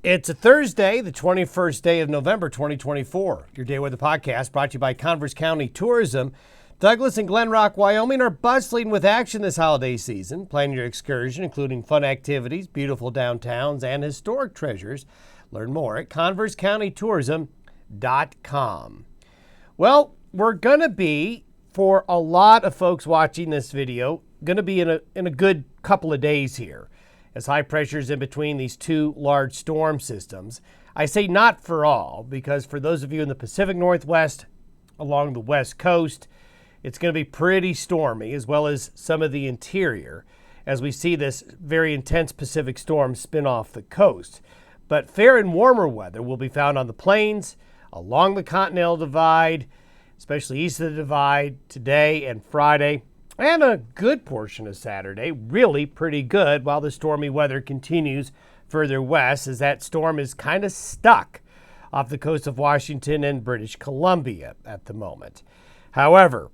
It's a Thursday, the 21st day of November, 2024. Your Day Weather podcast brought to you by Converse County Tourism. Douglas and Glen Rock, Wyoming are bustling with action this holiday season. Plan your excursion, including fun activities, beautiful downtowns, and historic treasures. Learn more at conversecountystourism.com. Well, we're going to be, for a lot of folks watching this video, going to be in a good couple of days here, as high pressure is in between these two large storm systems. I say not for all, because for those of you in the Pacific Northwest, along the West Coast, it's going to be pretty stormy, as well as some of the interior, as we see this very intense Pacific storm spin off the coast. But fair and warmer weather will be found on the plains, along the Continental Divide, especially east of the Divide today and Friday, and a good portion of Saturday, really pretty good, while the stormy weather continues further west, as that storm is kind of stuck off the coast of Washington and British Columbia at the moment. However,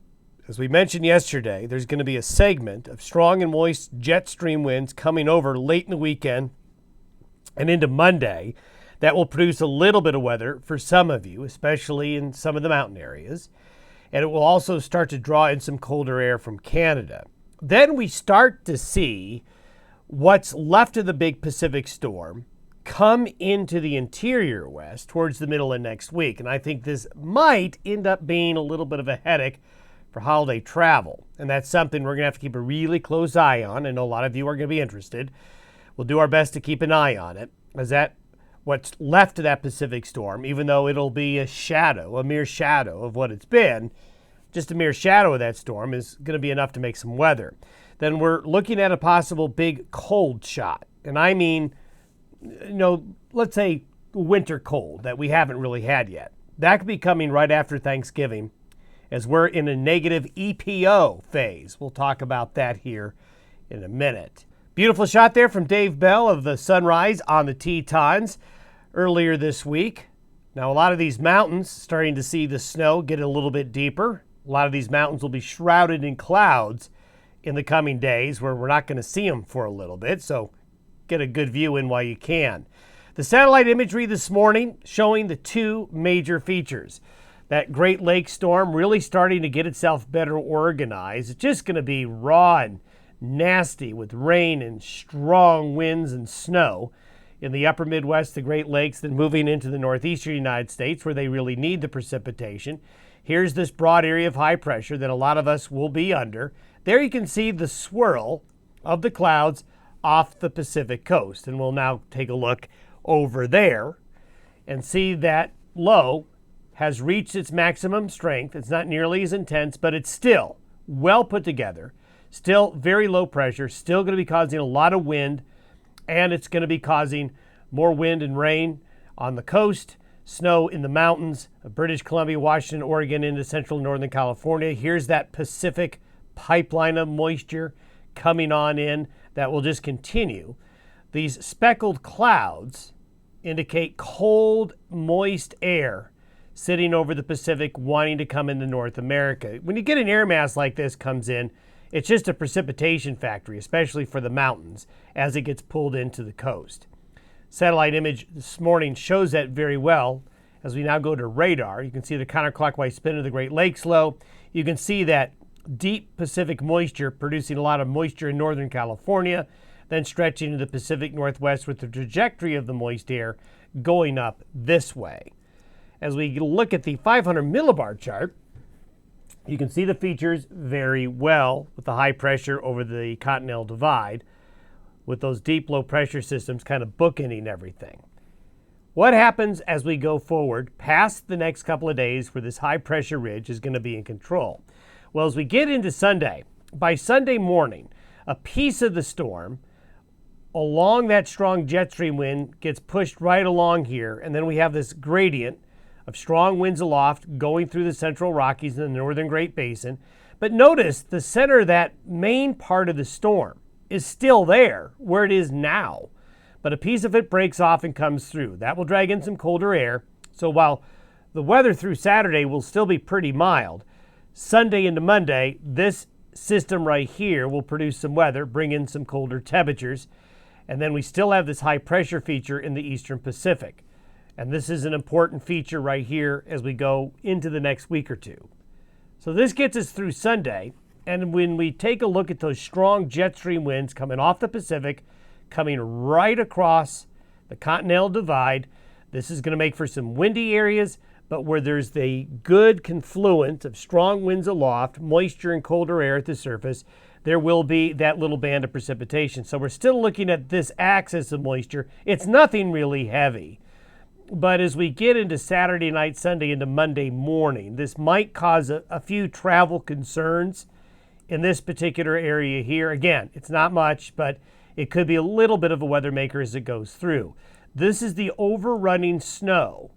as we mentioned yesterday, there's going to be a segment of strong and moist jet stream winds coming over late in the weekend and into Monday that will produce a little bit of weather for some of you, especially in some of the mountain areas. And it will also start to draw in some colder air from Canada. Then we start to see what's left of the big Pacific storm come into the interior west towards the middle of next week. And I think this might end up being a little bit of a headache for holiday travel. And that's something we're going to have to keep a really close eye on. I know a lot of you are going to be interested. We'll do our best to keep an eye on it, as that what's left of that Pacific storm, even though it'll be a shadow, a mere shadow of what it's been, just a mere shadow of that storm is going to be enough to make some weather. Then we're looking at a possible big cold shot. And I mean, let's say winter cold that we haven't really had yet. That could be coming right after Thanksgiving, as we're in a negative EPO phase. We'll talk about that here in a minute. Beautiful shot there from Dave Bell of the sunrise on the Tetons earlier this week. Now, a lot of these mountains starting to see the snow get a little bit deeper. A lot of these mountains will be shrouded in clouds in the coming days, where we're not going to see them for a little bit, so get a good view in while you can. The satellite imagery this morning showing the two major features. That Great Lakes storm really starting to get itself better organized. It's just going to be raw and nasty with rain and strong winds and snow in the upper Midwest, the Great Lakes, then moving into the northeastern United States, where they really need the precipitation. Here's this broad area of high pressure that a lot of us will be under. There you can see the swirl of the clouds off the Pacific coast. And we'll now take a look over there and see that low has reached its maximum strength. It's not nearly as intense, but it's still well put together. Still very low pressure, still going to be causing a lot of wind, and it's going to be causing more wind and rain on the coast, snow in the mountains of British Columbia, Washington, Oregon, into central northern California. Here's that Pacific pipeline of moisture coming on in that will just continue. These speckled clouds indicate cold, moist air sitting over the Pacific wanting to come into North America. When you get an air mass like this comes in, it's just a precipitation factory, especially for the mountains, as it gets pulled into the coast. Satellite image this morning shows that very well. As we now go to radar, you can see the counterclockwise spin of the Great Lakes low. You can see that deep Pacific moisture producing a lot of moisture in Northern California, then stretching to the Pacific Northwest with the trajectory of the moist air going up this way. As we look at the 500 millibar chart, you can see the features very well with the high pressure over the Continental Divide, with those deep low pressure systems kind of bookending everything. What happens as we go forward past the next couple of days where this high pressure ridge is going to be in control? Well, as we get into Sunday, by Sunday morning, a piece of the storm along that strong jet stream wind gets pushed right along here, and then we have this gradient of strong winds aloft going through the central Rockies and the northern Great Basin. But notice the center of that main part of the storm is still there where it is now. But a piece of it breaks off and comes through. That will drag in some colder air. So while the weather through Saturday will still be pretty mild, Sunday into Monday, this system right here will produce some weather, bring in some colder temperatures. And then we still have this high pressure feature in the eastern Pacific. And this is an important feature right here as we go into the next week or two. So this gets us through Sunday. And when we take a look at those strong jet stream winds coming off the Pacific, coming right across the Continental Divide, this is going to make for some windy areas, but where there's the good confluence of strong winds aloft, moisture and colder air at the surface, there will be that little band of precipitation. So we're still looking at this axis of moisture. It's nothing really heavy. But as we get into Saturday night, Sunday, into Monday morning, this might cause a few travel concerns in this particular area here. Again, it's not much, but it could be a little bit of a weather maker as it goes through. This is the overrunning snow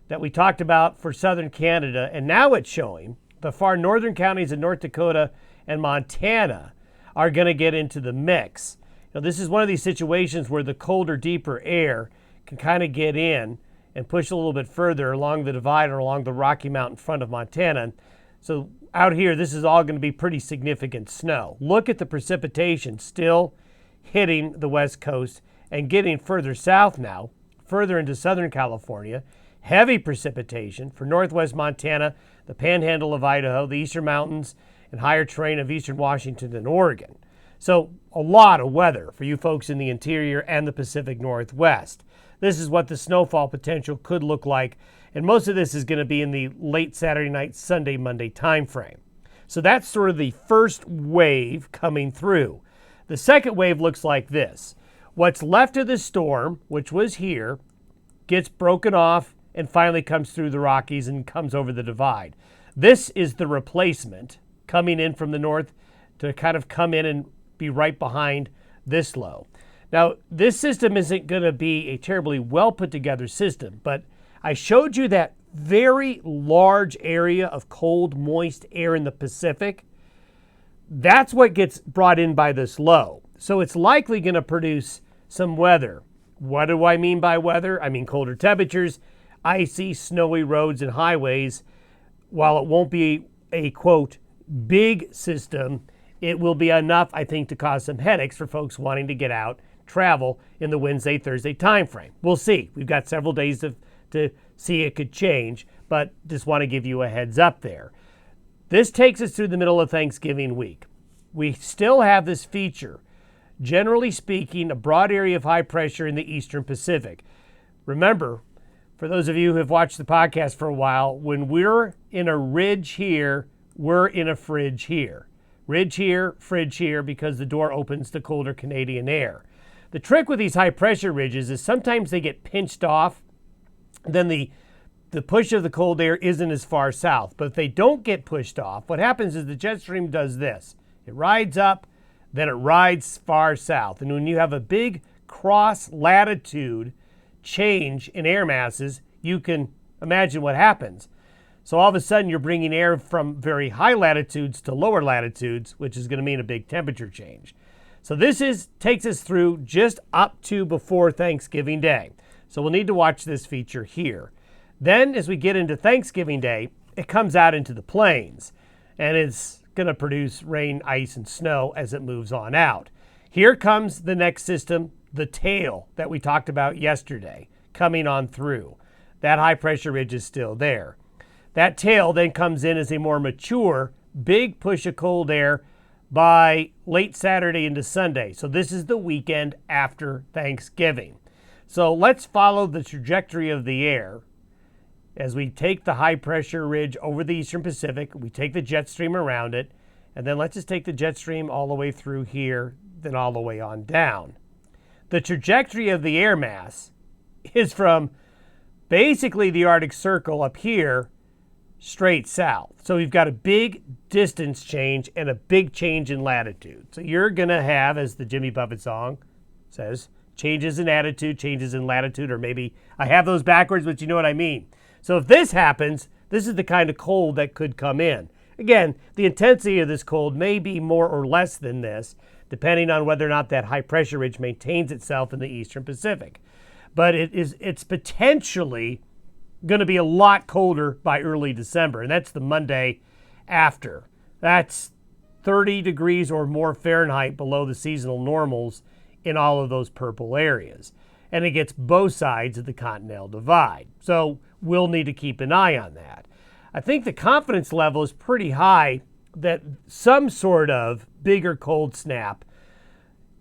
that we talked about for southern Canada, and now it's showing the far northern counties of North Dakota and Montana are going to get into the mix. Now, this is one of these situations where the colder, deeper air can kind of get in and push a little bit further along the divide or along the Rocky Mountain front of Montana. So out here, this is all going to be pretty significant snow. Look at the precipitation still hitting the west coast and getting further south now, further into southern California. Heavy precipitation for northwest Montana, the panhandle of Idaho, the eastern mountains, and higher terrain of eastern Washington and Oregon. So a lot of weather for you folks in the interior and the Pacific Northwest. This is what the snowfall potential could look like, and most of this is going to be in the late Saturday night, Sunday, Monday timeframe. So that's sort of the first wave coming through. The second wave looks like this. What's left of the storm, which was here, gets broken off and finally comes through the Rockies and comes over the divide. This is the replacement coming in from the north to kind of come in and be right behind this low. Now, this system isn't going to be a terribly well put together system, but I showed you that very large area of cold, moist air in the Pacific. That's what gets brought in by this low. So it's likely going to produce some weather. What do I mean by weather? I mean colder temperatures, icy, snowy roads and highways. While it won't be a, quote, big system, it will be enough, I think, to cause some headaches for folks wanting to get out, travel in the Wednesday, Thursday timeframe. We'll see. We've got several days to see it could change, but just want to give you a heads up there. This takes us through the middle of Thanksgiving week. We still have this feature, generally speaking, a broad area of high pressure in the eastern Pacific. Remember, for those of you who have watched the podcast for a while, when we're in a ridge here, we're in a fridge here. Ridge here, fridge here, because the door opens to colder Canadian air. The trick with these high pressure ridges is sometimes they get pinched off, then the push of the cold air isn't as far south. But if they don't get pushed off, what happens is the jet stream does this. It rides up, then it rides far south. And when you have a big cross latitude change in air masses, you can imagine what happens. So all of a sudden you're bringing air from very high latitudes to lower latitudes, which is going to mean a big temperature change. So this takes us through just up to before Thanksgiving Day. So we'll need to watch this feature here. Then as we get into Thanksgiving Day, it comes out into the plains and it's going to produce rain, ice, and snow as it moves on out. Here comes the next system, the tail that we talked about yesterday, coming on through. That high pressure ridge is still there. That tail then comes in as a more mature, big push of cold air by late Saturday into Sunday. So this is the weekend after Thanksgiving. So let's follow the trajectory of the air as we take the high pressure ridge over the eastern Pacific. We take the jet stream around it, and then let's just take the jet stream all the way through here, then all the way on down. The trajectory of the air mass is from basically the Arctic Circle up here straight south. So we've got a big distance change and a big change in latitude. So you're going to have, as the Jimmy Buffett song says, changes in attitude, changes in latitude, or maybe I have those backwards, but you know what I mean. So if this happens, this is the kind of cold that could come in. Again, the intensity of this cold may be more or less than this, depending on whether or not that high pressure ridge maintains itself in the eastern Pacific. But it's potentially going to be a lot colder by early December, and that's the Monday after. That's 30 degrees or more Fahrenheit below the seasonal normals in all of those purple areas. And it gets both sides of the continental divide. So we'll need to keep an eye on that. I think the confidence level is pretty high that some sort of bigger cold snap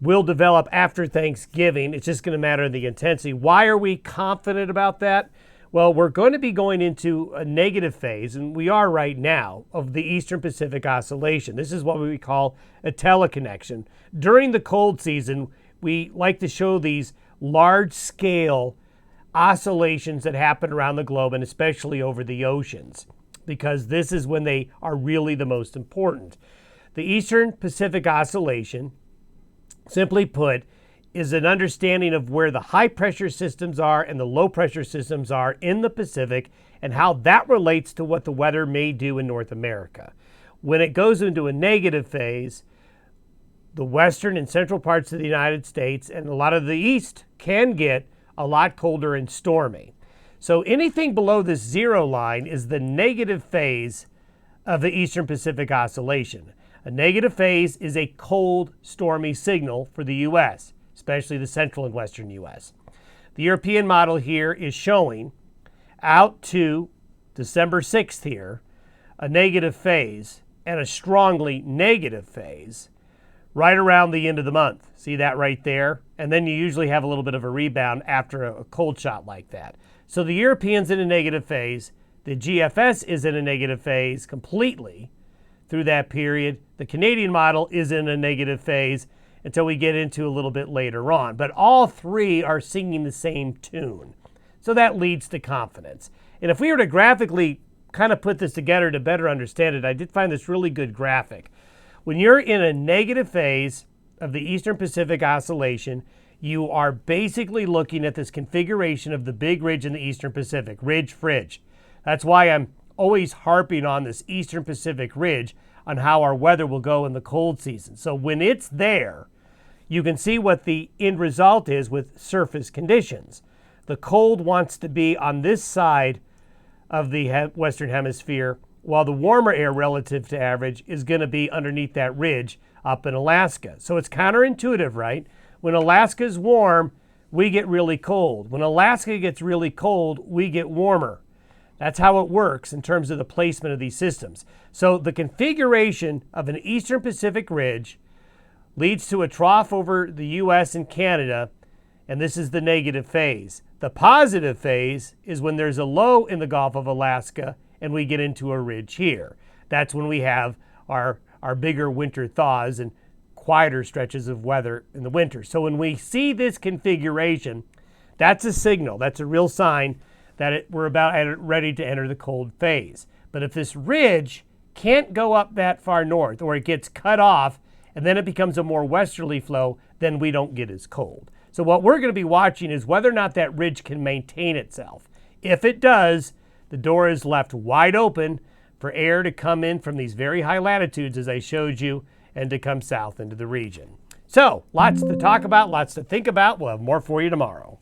will develop after Thanksgiving. It's just going to matter the intensity. Why are we confident about that? Well, we're going to be going into a negative phase, and we are right now, of the Eastern Pacific Oscillation. This is what we call a teleconnection. During the cold season, we like to show these large-scale oscillations that happen around the globe, and especially over the oceans, because this is when they are really the most important. The Eastern Pacific Oscillation, simply put, is an understanding of where the high-pressure systems are and the low-pressure systems are in the Pacific and how that relates to what the weather may do in North America. When it goes into a negative phase, the western and central parts of the United States and a lot of the east can get a lot colder and stormy. So anything below this zero line is the negative phase of the Eastern Pacific Oscillation. A negative phase is a cold, stormy signal for the U.S., especially the central and western U.S. The European model here is showing out to December 6th here a negative phase and a strongly negative phase right around the end of the month. See that right there? And then you usually have a little bit of a rebound after a cold shot like that. So the European's in a negative phase. The GFS is in a negative phase completely through that period. The Canadian model is in a negative phase until we get into a little bit later on. But all three are singing the same tune. So that leads to confidence. And if we were to graphically kind of put this together to better understand it, I did find this really good graphic. When you're in a negative phase of the Eastern Pacific Oscillation, you are basically looking at this configuration of the big ridge in the Eastern Pacific, ridge-fridge. That's why I'm always harping on this Eastern Pacific ridge on how our weather will go in the cold season. So when it's there, you can see what the end result is with surface conditions. The cold wants to be on this side of the Western Hemisphere, while the warmer air relative to average is going to be underneath that ridge up in Alaska. So it's counterintuitive, right? When Alaska's warm, we get really cold. When Alaska gets really cold, we get warmer. That's how it works in terms of the placement of these systems. So the configuration of an Eastern Pacific ridge leads to a trough over the U.S. and Canada, and this is the negative phase. The positive phase is when there's a low in the Gulf of Alaska and we get into a ridge here. That's when we have our bigger winter thaws and quieter stretches of weather in the winter. So when we see this configuration, that's a signal. That's a real sign that we're about ready to enter the cold phase. But if this ridge can't go up that far north, or it gets cut off and then it becomes a more westerly flow, then we don't get as cold. So what we're going to be watching is whether or not that ridge can maintain itself. If it does, the door is left wide open for air to come in from these very high latitudes, as I showed you, and to come south into the region. So lots to talk about, lots to think about. We'll have more for you tomorrow.